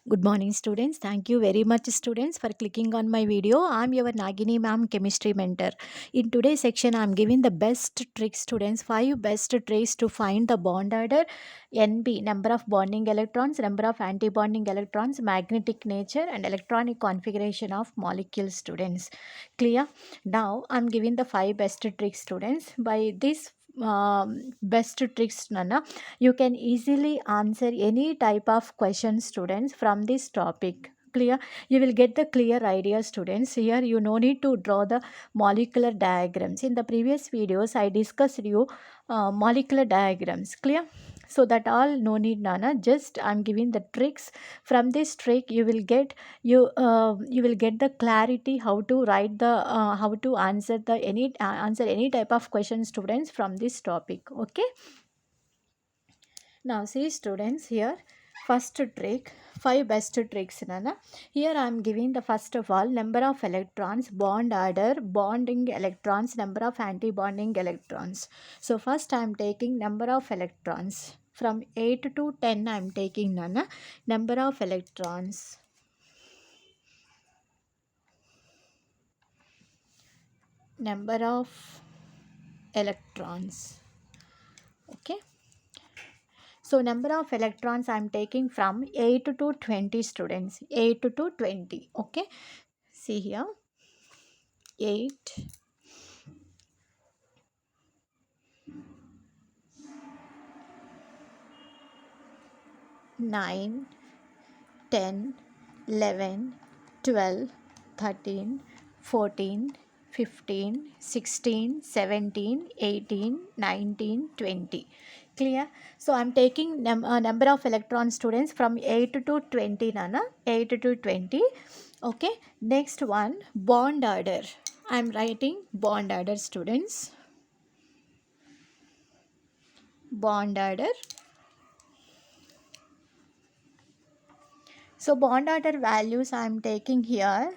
Good morning, students. Thank you very much, students, for clicking on my video. I'm your Nagini ma'am, chemistry mentor. In today's section, I'm giving the best tricks, students. 5 best tricks to find the bond order, NB, number of bonding electrons, number of anti-bonding electrons, magnetic nature, and electronic configuration of molecules, students. Clear? Now, I'm giving the 5 best tricks, students. By this best tricks, Nana, you can easily answer any type of question, students, from this topic. Clear? You will get the clear idea, students. Here you no need to draw the molecular diagrams. In the previous videos I discussed you molecular diagrams. Clear? So that all no need, Nana. Just I'm giving the tricks. From this trick you will get you will get the clarity how to write the how to answer the answer any type of question, students, from this topic. Okay. Now see, students, here first trick, 5 best tricks, Nana. Here I am giving the first of all number of electrons, bond order, bonding electrons, number of anti-bonding electrons. So first I am taking number of electrons from 8 to 10. I am taking, Nana, number of electrons. Number of electrons. Okay. So number of electrons I am taking from 8 to 20, students. 8 to 20. Okay. See here. 8, 9, 10, 11, 12, 13, 14, 15, 16, 17, 18, 19, 20. Clear? So I'm taking number of electron, students, from 8 to 20, Nana. 8 to 20. Okay. Next one, bond order. I'm writing bond order, students. Bond order. So bond order values I am taking here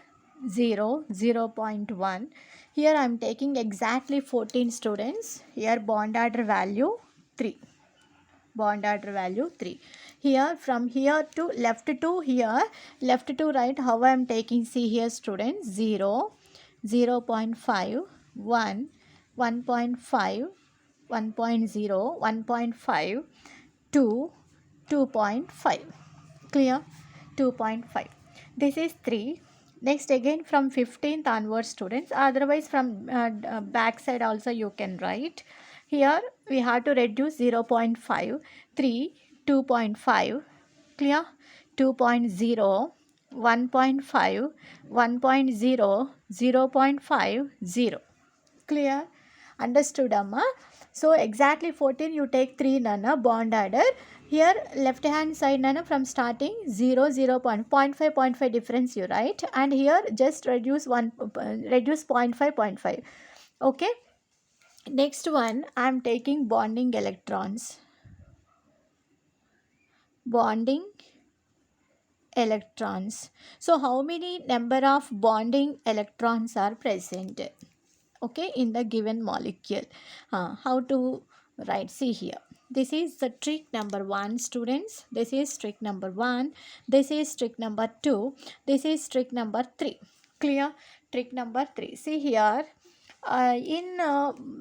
0, 0.1. Here I am taking exactly 14, students. Here bond order value 3. Bond order value 3. Here from here to left to here, left to right, how I am taking, see here, students, 0, 0 0.5, 1, 1.5, 1.0, 1.5, 2, 2.5. Clear? 2.5. This is 3. Next, again from 15th onwards, students. Otherwise from back side also you can write. Here we have to reduce 0.5, 3, 2.5. Clear? 2.0, 1.5, 1.0, 0.5, 0. Clear? Understood, Amma? So exactly 14 you take 3, Nana, bond order. Here left hand side, Nana, from starting 0, 0, 0.5 difference you write, and here just reduce 1, reduce 0.5. Okay. Next one I am taking bonding electrons. Bonding electrons. So how many number of bonding electrons are present, okay, in the given molecule? How to write? See here, this is the trick number 1, students. This is trick number 1. This is trick number 2. This is trick number 3. Clear? Trick number 3. See here, in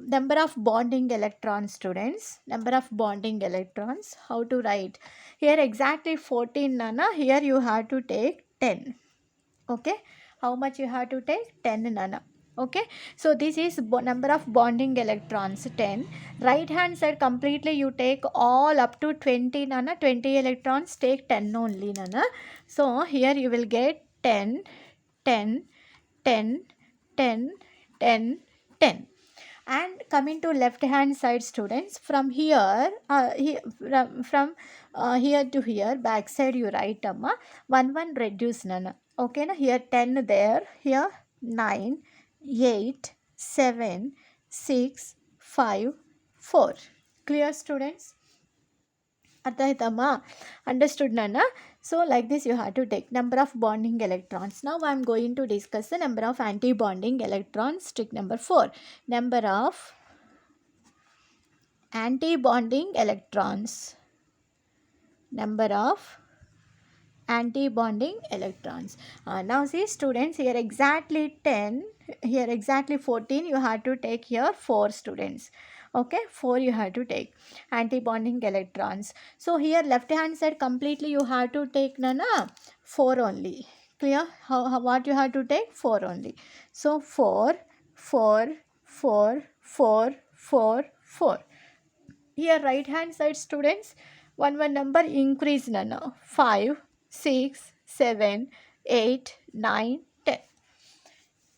number of bonding electrons, students, number of bonding electrons, how to write? Here exactly 14, Nana. Here you have to take 10. Okay. How much you have to take? 10, Nana. Okay. So this is number of bonding electrons, 10. Right hand side completely you take all up to 20, Nana. 20 electrons, take 10 only, Nana. So here you will get 10, 10, 10, 10, 10, 10. And coming to left hand side, students, from here, from here to here, back side you write, Amma, 1 reduce, Nana. Okay, na? Here 10 there, here 9, 8, 7, 6, 5, 4. Clear, students? Arthaitama? Understood, Nana? So like this you have to take number of bonding electrons. Now I am going to discuss the number of anti-bonding electrons. Trick number 4. Number of anti-bonding electrons. Number of anti-bonding electrons. Now see students, here exactly 10, here exactly 14, you have to take here 4 students. Okay, 4 you have to take anti-bonding electrons. So here left hand side completely you have to take 4 only. Clear? What you have to take? 4 only. So 4, 4, 4, 4, 4, 4. Here right hand side students, one number increase 5, 6, 7, 8, 9, 10.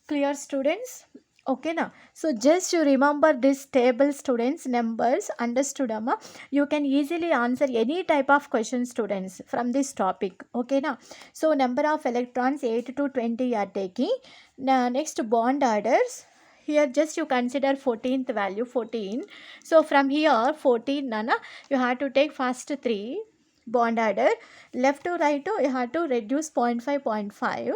Clear students? Okay now. So just you remember this table students, numbers, understood amma? You can easily answer any type of question students from this topic. Okay now. So number of electrons 8 to 20 you are taking. Now next bond orders. Here just you consider 14th value 14. So from here 14 nana you have to take first 3 bond order. Left to right you have to reduce 0.5 0.5.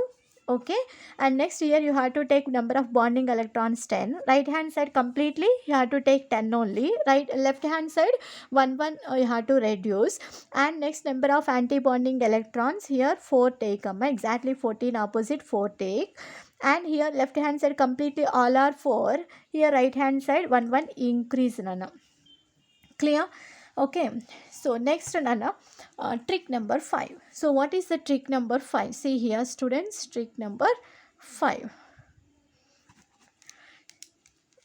Okay, and next here you have to take number of bonding electrons 10. Right hand side completely you have to take 10 only. Left hand side 1 1 you have to reduce. And next number of anti bonding electrons here 4 take, exactly 14 opposite 4 take. And here left hand side completely all are 4. Here right hand side 1 1 increase nana. Clear? Okay, so next nana, trick number 5. So what is the trick number 5? See here students, trick number 5.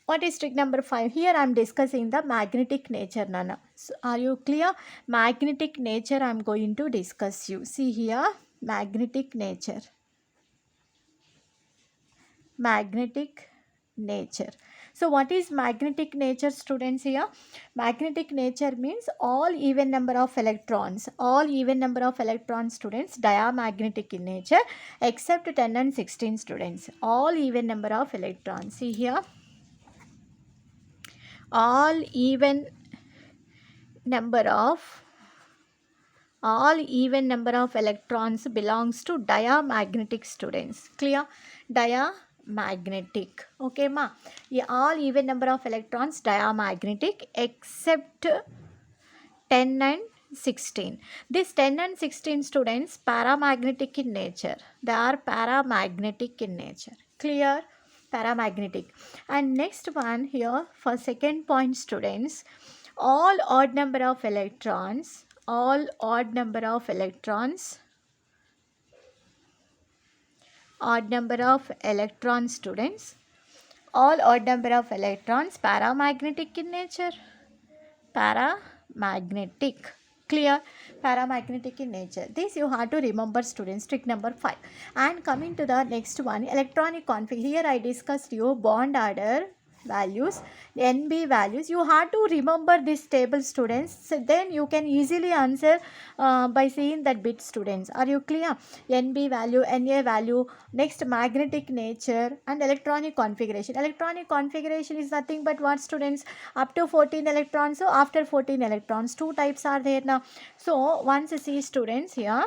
What is trick number 5? Here I am discussing the magnetic nature nana. So are you clear? Magnetic nature I am going to discuss you. See here, magnetic nature. Magnetic nature. So what is magnetic nature students here? Magnetic nature means all even number of electrons. All even number of electrons students diamagnetic in nature except 10 and 16 students. All even number of electrons. See here. All even number of electrons belongs to diamagnetic students. Clear? Diamagnetic. Okay ma? Yeah, all even number of electrons diamagnetic except 10 and 16. This 10 and 16 students paramagnetic in nature. They are paramagnetic in nature. Clear? Paramagnetic. And next one here for second point students, all odd number of electrons, all odd number of electrons, odd number of electrons students, all odd number of electrons paramagnetic in nature, paramagnetic. Clear? Paramagnetic in nature. This you have to remember students, trick number 5. And coming to the next one, electronic config. Here I discussed you bond order values, NB values. You have to remember this table students. So then you can easily answer by seeing that bit students. Are you clear? NB value, NA value, next magnetic nature and electronic configuration. Electronic configuration is nothing but what students? Up to 14 electrons. So after 14 electrons, 2 types are there now. So once you see students here,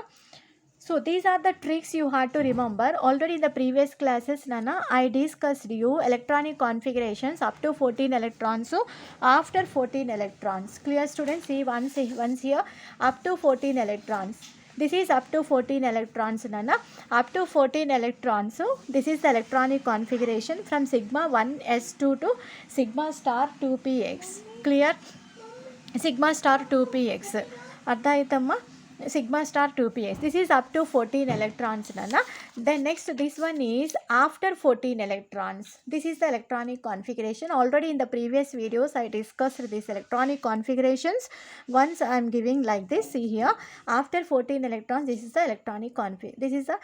so these are the tricks you have to remember. Already in the previous classes, Nana, I discussed you electronic configurations up to 14 electrons. So after 14 electrons, clear students? See once here, up to 14 electrons. This is up to 14 electrons, Nana. Up to 14 electrons. So this is the electronic configuration from sigma 1s2 to sigma star 2px. Clear? Sigma star 2px. Artha aithamma? Sigma star 2px. This is up to 14 electrons nana. Then next this one is after 14 electrons. This is the electronic configuration. Already in the previous videos I discussed this electronic configurations. Once I am giving like this, see here, after 14 electrons, this is the electronic config. This is the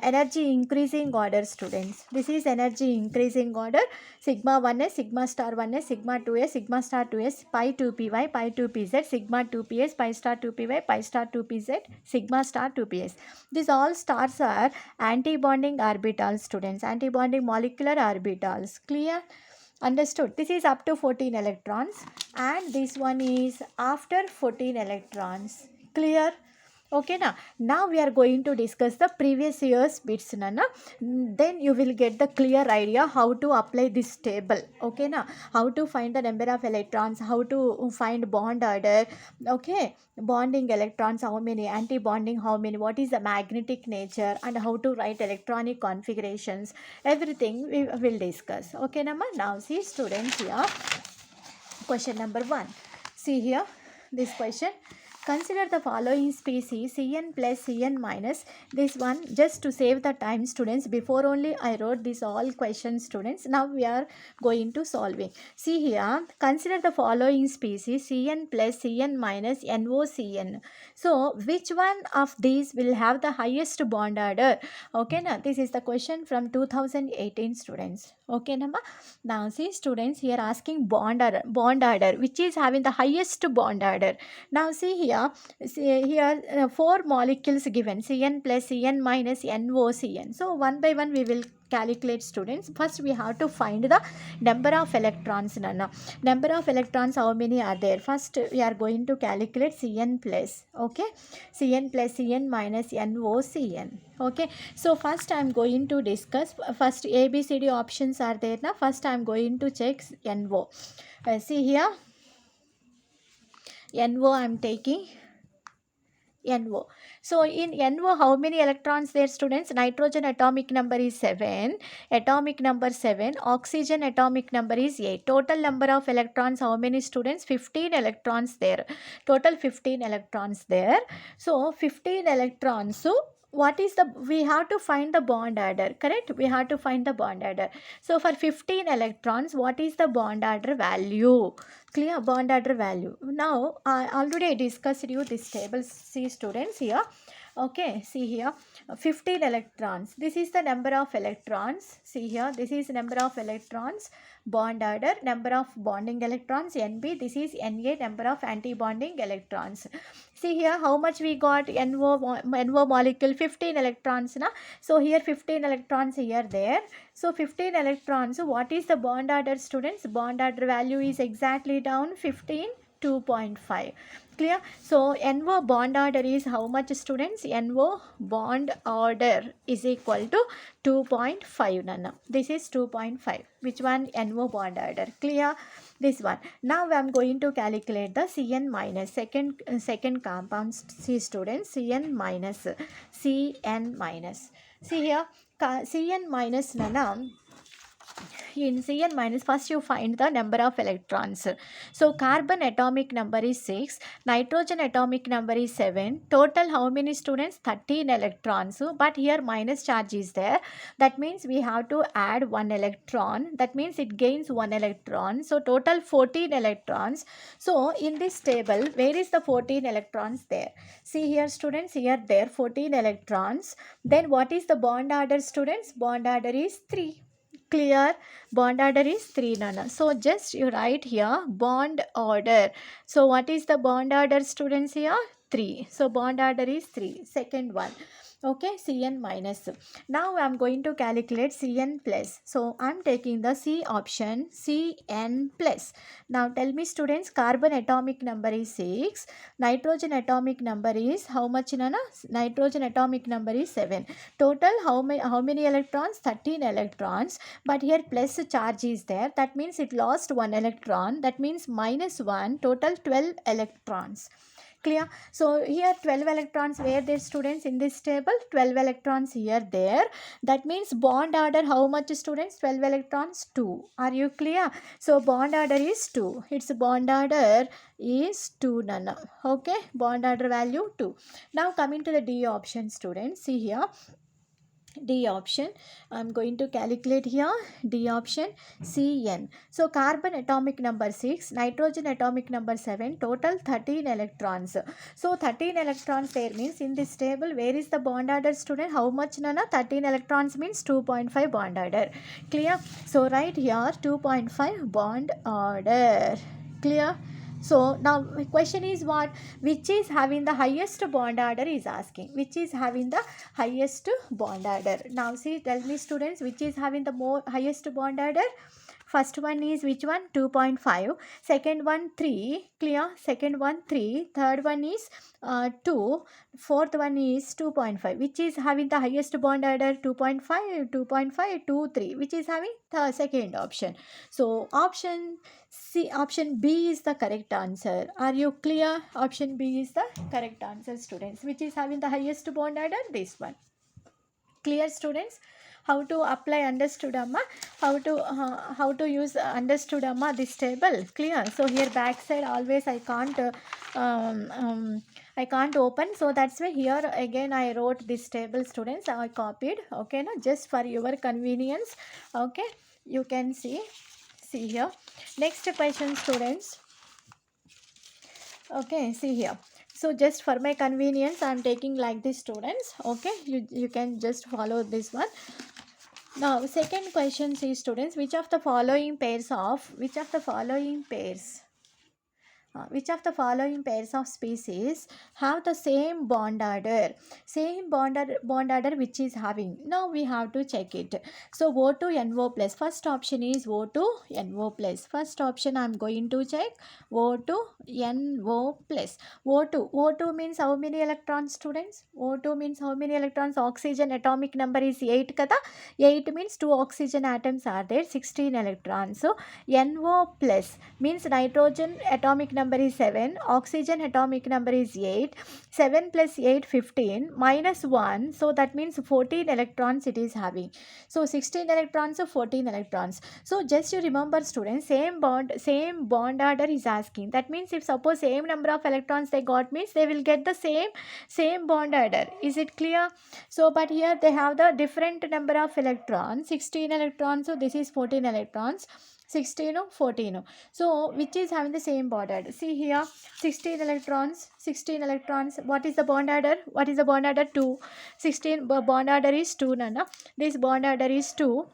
energy increasing order students. This is energy increasing order. Sigma 1s, sigma star 1s, sigma 2s, sigma star 2s, pi 2py, pi 2pz, sigma 2ps, pi star 2py, pi star 2pz, sigma star 2ps. These all stars are anti-bonding orbitals students, anti-bonding molecular orbitals. Clear? Understood? This is up to 14 electrons and this one is after 14 electrons. Clear? Okay na. Now we are going to discuss the previous year's bits nana. Then you will get the clear idea how to apply this table. Okay na. How to find the number of electrons, how to find bond order. Okay, bonding electrons, how many, anti-bonding, how many, what is the magnetic nature, and how to write electronic configurations. Everything we will discuss. Okay nama. Now see students here. Question number 1. See here this question. Consider the following species Cn plus Cn minus. This one just to save the time students. Before only I wrote this all questions students. Now we are going to solving. See here. Consider the following species Cn plus Cn minus NOCN. So which one of these will have the highest bond order? Okay na. This is the question from 2018 students. Okay na ma. Now see students here asking bond order which is having the highest bond order. Now see here, four molecules given Cn plus Cn minus NOCN. So one by one we will calculate students. First we have to find the number of electrons. Number of electrons, how many are there? First we are going to calculate Cn plus, okay, Cn plus Cn minus NOCN. Okay, so first I am going to discuss. First ABCD options are there now. First I am going to check NO. See here, NO I am taking NO. So in NO, how many electrons there students? Nitrogen atomic number is 7. Atomic number 7. Oxygen atomic number is 8. Total number of electrons, how many students? 15 electrons there. Total 15 electrons there. So 15 electrons. So what is the, we have to find the bond order, correct? We have to find the bond order. So for 15 electrons, what is the bond order value? Clear? Bond order value. Now I already discussed you this table. See students here. Okay, see here, 15 electrons. This is the number of electrons. See here, this is number of electrons. Bond order, number of bonding electrons, NB. This is Na, number of anti-bonding electrons. See here, how much we got? NO molecule, 15 electrons. Na? So here 15 electrons here, there. So 15 electrons. So what is the bond order students? Bond order value is exactly down 15, 2.5. Clear? So NO bond order is how much students? NO bond order is equal to 2.5 nana. This is 2.5. Which one? NO bond order. Clear? This one. Now I am going to calculate the Cn minus. Second compound. See students, Cn minus. Cn minus. See here, Cn minus nana. In Cn minus, first you find the number of electrons. So carbon atomic number is 6, nitrogen atomic number is 7. Total how many students? 13 electrons. But here minus charge is there. That means we have to add 1 electron. That means it gains 1 electron. So total 14 electrons. So in this table, where is the 14 electrons there? See here students, here there 14 electrons. Then what is the bond order students? Bond order is 3. Clear? Bond order is 3 nana. So just you write here bond order. So what is the bond order students here? 3. So bond order is 3. Second one. Okay, Cn minus. Now I am going to calculate Cn plus. So I am taking the C option, Cn plus. Now tell me students, carbon atomic number is 6. Nitrogen atomic number is how much nana? Nitrogen atomic number is 7. Total how many electrons? 13 electrons. But here plus charge is there. That means it lost 1 electron. That means minus 1. Total 12 electrons. Clear? So here 12 electrons where there students in this table? 12 electrons here, there. That means bond order how much students? 12 electrons? 2. Are you clear? So bond order is 2. Its bond order is 2 nana. Okay, bond order value 2. Now coming to the D option students. See here. D option, I am going to calculate here D option Cn. So carbon atomic number 6, nitrogen atomic number 7, total 13 electrons. So 13 electrons there means in this table where is the bond order student? How much nana? 13 electrons means 2.5 bond order. Clear? So right here 2.5 bond order. Clear? So now question is what? Which is having the highest bond order is asking. Which is having the highest bond order? Now see, tell me students, which is having the highest bond order? First one is which one? 2.5. Second one 3. Clear? Second one 3. Third one is 2. Fourth one is 2.5. Which is having the highest bond order? 2.5, 2.5, 2, 3. Which is having the second option. So option C, option B is the correct answer. Are you clear? Option B is the correct answer, students. Which is having the highest bond order? This one. Clear, students? How to apply understood amma, how to use understood amma this table? Clear? So here back side always I can't open, so that's why here again I wrote this table, students. I copied, okay, now just for your convenience. Okay, you can see here. Next question, students. Okay, see here. So just for my convenience, I am taking like this, students. Okay, you can just follow this one. Now, second question says, students, which of the following pairs of species have the same bond order? Bond order which is having. Now we have to check it. So O to NO plus. First option is O to NO plus. First option I am going to check O to NO plus. O2 means how many electrons, students? O2 means how many electrons? Oxygen atomic number is 8 kada. 8 means 2 oxygen atoms are there, 16 electrons. So NO plus means nitrogen atomic number is 7, oxygen atomic number is 8, 7 plus 8 15 minus 1, so that means 14 electrons it is having. So 16 electrons, so 14 electrons. So just you remember, students, same bond order is asking. That means if suppose same number of electrons they got, means they will get the same bond order. Is it clear? So but here they have the different number of electrons, 16 electrons, so this is 14 electrons, 16 or 14. So which is having the same bond order? See here, 16 electrons. What is the bond order? 2. 16 bond order is 2, nana. This bond order is 2.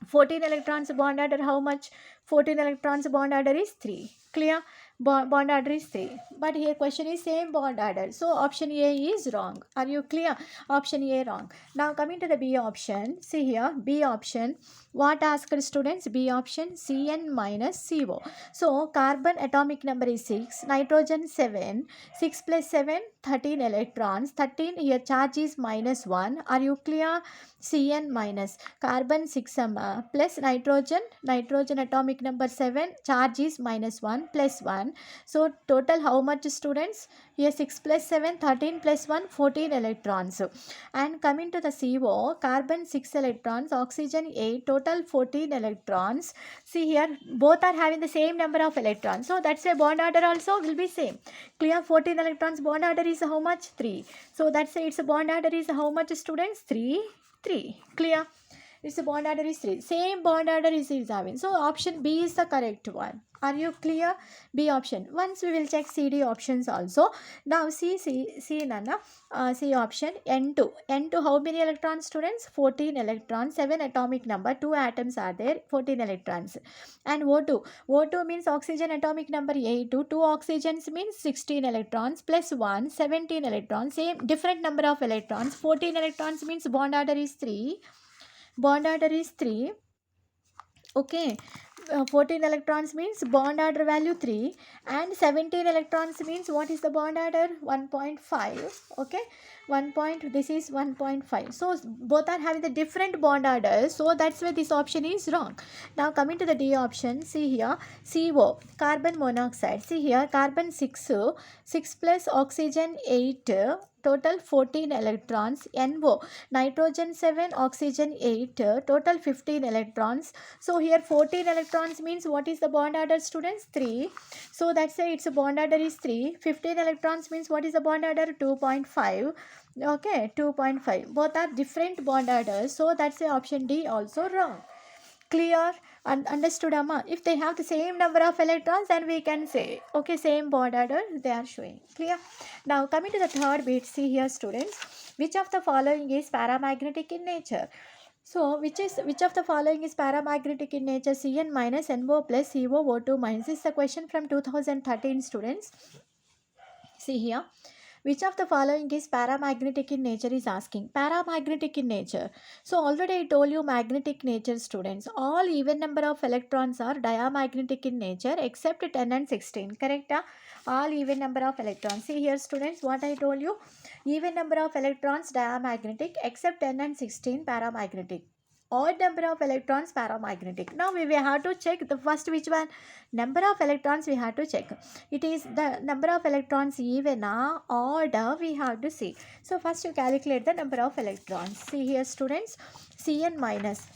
14 electrons bond order how much? 14 electrons bond order is 3. Clear? Bond order is 3. But here question is same bond order. So option A is wrong. Are you clear? Option A wrong. Now coming to the B option. See here, B option. What asked, students? B option, Cn minus CO. So carbon atomic number is 6, nitrogen 7, 6 plus 7, 13 electrons. 13 here charge is minus 1. Are you clear? Cn minus carbon 6 plus nitrogen atomic number 7, charge is minus 1 plus 1. So total how much, students? Here 6 plus 7, 13 plus 1, 14 electrons. And coming to the CO, carbon 6 electrons, oxygen 8, total 14 electrons. See here, both are having the same number of electrons. So that's why bond order also will be same. Clear? 14 electrons bond order is how much? 3. So that's why its bond order is how much, students? 3. Clear? Its bond order is 3. Same bond order is having. So option B is the correct one. Are you clear? B option. Once we will check CD options also. Now see Nana. C option N2. N2 how many electrons, students? 14 electrons. 7 atomic number. 2 atoms are there. 14 electrons. And O2. O2 means oxygen atomic number 8. 2 oxygens means 16 electrons plus 1. 17 electrons. Same different number of electrons. 14 electrons means bond order is 3. Okay. 14 electrons means bond order value 3, and 17 electrons means what is the bond order? 1.5. Okay, this is 1.5. So both are having the different bond orders, so that's why this option is wrong. Now coming to the D option. See here, CO, carbon monoxide. See here, carbon 6 plus oxygen 8, total 14 electrons. NO, nitrogen 7, oxygen 8, total 15 electrons. So here 14 electrons means what is the bond order, students? 3. So that's why its bond order is 3. 15 electrons means what is the bond order? 2.5. Okay, 2.5. Both are different bond orders, so that's why option D also wrong. Clear? And understood, amma? If they have the same number of electrons, then we can say, okay, same bond order they are showing. Clear? Now coming to the third bit. See here, students, which of the following is paramagnetic in nature? So which of the following is paramagnetic in nature? Cn minus, NO plus, CO, O2 minus. This is the question from 2013, students. See here, Which of the following is paramagnetic in nature is asking. Paramagnetic in nature. So already I told you magnetic nature, students. All even number of electrons are diamagnetic in nature except 10 and 16. Correct? All even number of electrons. See here, students, what I told you. Even number of electrons diamagnetic except 10 and 16 paramagnetic. Odd number of electrons paramagnetic. Now we will have to check the first which one. Number of electrons we have to check. It is the number of electrons even order we have to see. So first you calculate the number of electrons. See here, students. Cn minus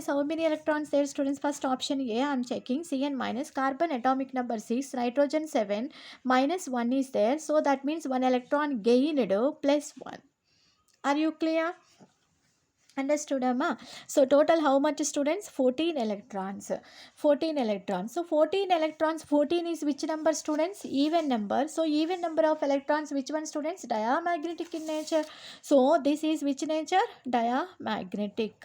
how many electrons there, students? First option A I am checking. Cn minus carbon atomic number 6, nitrogen 7, minus 1 is there. So that means 1 electron gained plus 1. Are you clear? Understood, Amma? So total how much, students? 14 electrons. 14 electrons. So 14 electrons, 14 is which number, students? Even number. So even number of electrons, which one, students? Diamagnetic in nature. So this is which nature? Diamagnetic.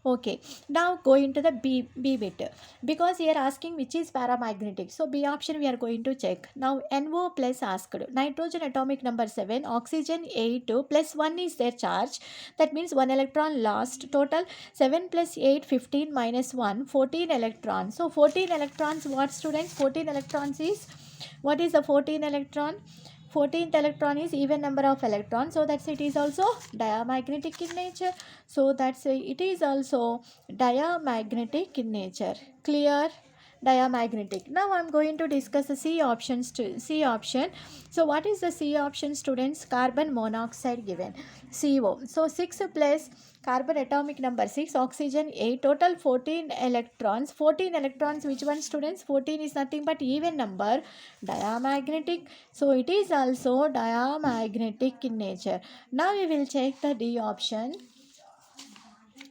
Okay. Now go into the B bit. Because here asking which is paramagnetic. So B option we are going to check. Now NO plus asked. Nitrogen atomic number 7, oxygen 8 plus 1 is their charge. That means 1 electron lost. Total 7 plus 8, 15 minus 1, 14 electrons. So 14 electrons, what, students? 14 electrons is, what is the 14 electron? 14th electron is even number of electrons. So that's it is also diamagnetic in nature. So that's it is also diamagnetic in nature. Clear? Diamagnetic. Now I'm going to discuss the C options. C option. So what is the C option, students? Carbon monoxide given, CO. So 6 plus carbon atomic number 6, oxygen 8, total 14 electrons. 14 electrons, which one, students? 14 is nothing but even number, diamagnetic. So it is also diamagnetic in nature. Now we will check the D option.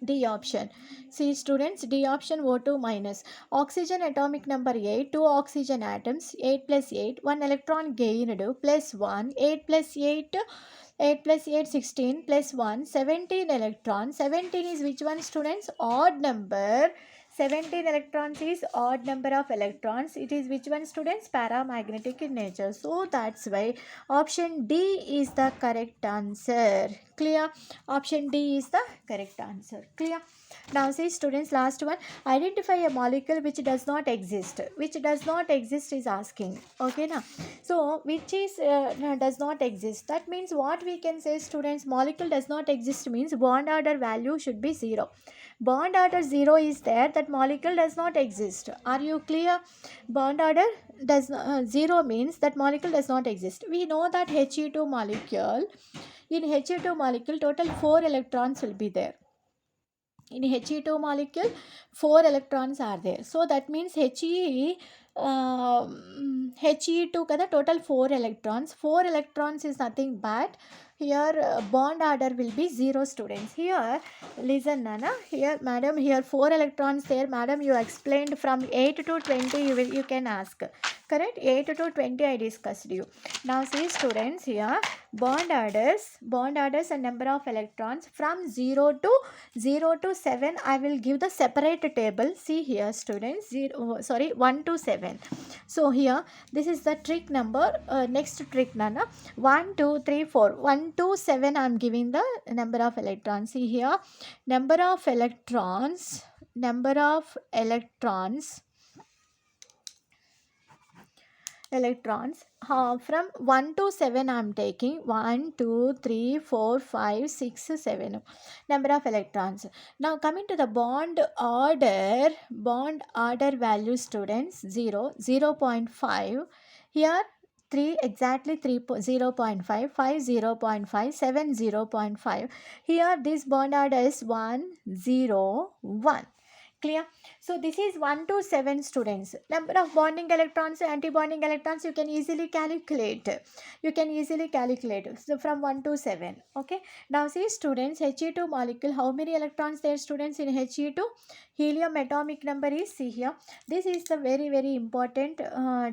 D option. See, students, D option O2 minus. Oxygen atomic number 8, 2 oxygen atoms, 8 plus 8, 1 electron gained plus 1, 8 plus 8, 8 plus 8, 16 plus 1, 17 electrons. 17 is which one, students? Odd number. 17 electrons is odd number of electrons. It is which one, students? Paramagnetic in nature. So that's why option D is the correct answer. Clear? Option D is the correct answer. Clear? Now see, students, last one. Identify a molecule which does not exist. Which does not exist is asking. Okay, now. So which is does not exist. That means what we can say, students? Molecule does not exist means bond order value should be 0. Bond order 0 is there, that molecule does not exist. Are you clear? Bond order does 0 means that molecule does not exist. We know that He2 molecule, in He2 molecule total 4 electrons will be there. In He2 molecule 4 electrons are there. So that means He2 kada total 4 electrons. 4 electrons is nothing but here bond order will be 0, students. Here listen, Nana. Here madam, here 4 electrons there. Madam, you explained from 8 to 20 you can ask. Correct? 8 to 20 I discussed you. Now see, students, here bond orders and number of electrons from 0 to 7 I will give the separate table. See here, students, 1 to 7. So here this is the trick number. Next trick, Nana. 1 2 3 4 1 to 7 I am giving the number of electrons. See here, number of electrons from 1 to 7 I am taking 1 2 3 4 5 6 7 number of electrons. Now coming to the bond order value, students, 0 0.5. Here 3 exactly 3 0.5, 5 0.5, 7 0.5. Here this bond order is 1 0 1. Clear? So this is 1 to 7, students. Number of bonding electrons, anti-bonding electrons, you can easily calculate. So from 1 to 7. Okay. Now see, students, He2 molecule, how many electrons there, students, in He2? Helium atomic number is, see here. This is the very, very important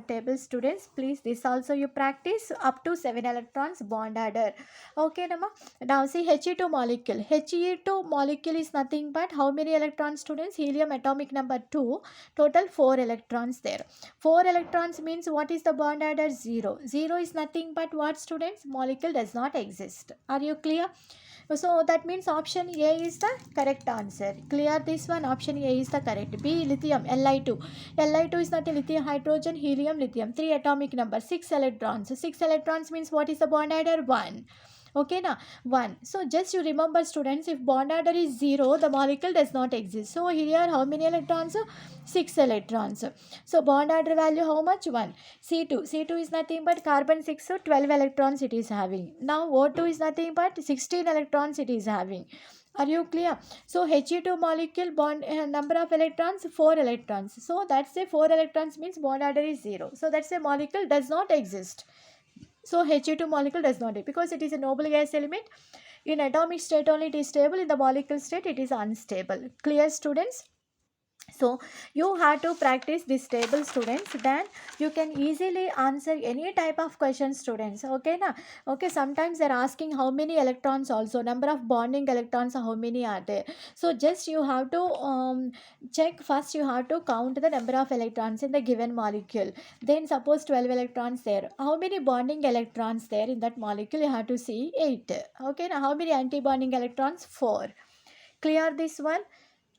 table, students. Please, this also you practice up to 7 electrons bond order. Okay, Nama. Now see, He2 molecule. He2 molecule is nothing but how many electrons, students? Helium helium atomic number 2, total 4 electrons there. 4 electrons means what is the bond order? 0. 0 is nothing but what, students? Molecule does not exist. Are you clear? So that means option A is the correct answer. Clear this one? Option A is the correct. B, lithium, Li2. Li2 is nothing, lithium, hydrogen, helium, lithium. 3 atomic number, 6 electrons. 6 electrons means what is the bond order? 1. Okay, now 1. So just you remember, students, if bond order is 0, the molecule does not exist. So here how many electrons? 6 electrons. So bond order value how much? 1. C2. C2 is nothing but carbon 6, so 12 electrons it is having. Now O2 is nothing but 16 electrons it is having. Are you clear? So He2 molecule bond number of electrons, 4 electrons. So that's a 4 electrons means bond order is 0. So that's a molecule does not exist. So He2 molecule does not, because it is a noble gas element. In atomic state only it is stable, in the molecule state it is unstable. Clear, students? So you have to practice this table, students, then you can easily answer any type of question, students. Okay na? Okay, sometimes they're asking how many electrons also, number of bonding electrons, how many are there. So just you have to check first, you have to count the number of electrons in the given molecule. Then suppose 12 electrons there, how many bonding electrons there in that molecule? You have to see 8. Okay, now how many anti-bonding electrons? 4. Clear this one?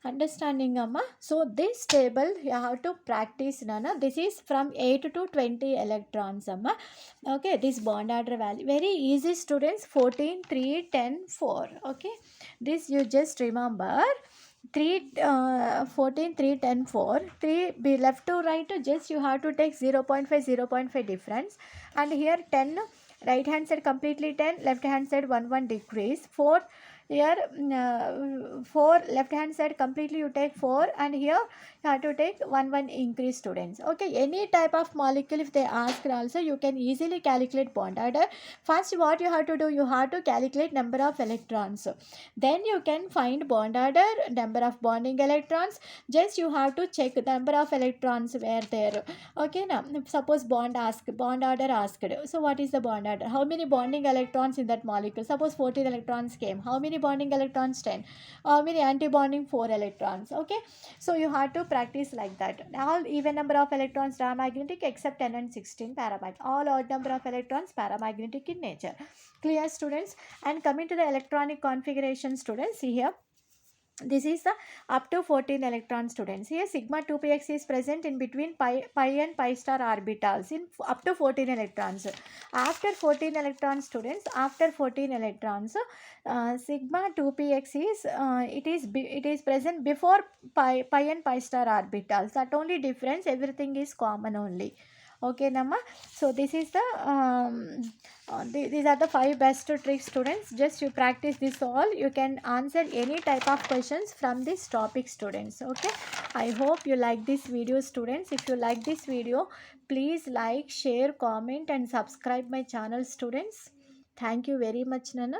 Understanding, amma? So this table you have to practice, nana. This is from 8 to 20 electrons, amma. Okay, this bond order value very easy, students. 14, 3, 10, 4. Okay, this you just remember. 14, 3, 10, 4. 3 be left to right, just you have to take 0.5, 0.5 difference. And here 10, right hand side completely 10, left hand side 1 decrease. 4 here 4 left hand side completely you take 4, and here you have to take 1 increase, students. Okay, any type of molecule if they ask also, you can easily calculate bond order. First what you have to do, you have to calculate number of electrons, then you can find bond order, number of bonding electrons. Just you have to check the number of electrons were there. Okay, now suppose bond order asked, so what is the bond order? How many bonding electrons in that molecule? Suppose 14 electrons came, how many bonding electrons? 10. How many anti-bonding? 4 electrons. Okay, so you have to practice like that. All even number of electrons diamagnetic except 10 and 16 paramagnetic. All odd number of electrons paramagnetic in nature. Clear, students? And coming to the electronic configuration, students, see here. This is the up to 14 electron, students. Here sigma 2px is present in between pi and pi star orbitals in up to 14 electrons. After 14 electrons, students, after 14 electrons, sigma 2px is it is present before pi and pi star orbitals. That only difference, everything is common only. Okay, Nama. So this is the these are the 5 best tricks, students. Just you practice this all, you can answer any type of questions from this topic, students. Okay, I hope you like this video, students. If you like this video, please like, share, comment and subscribe my channel, students. Thank you very much, Nana.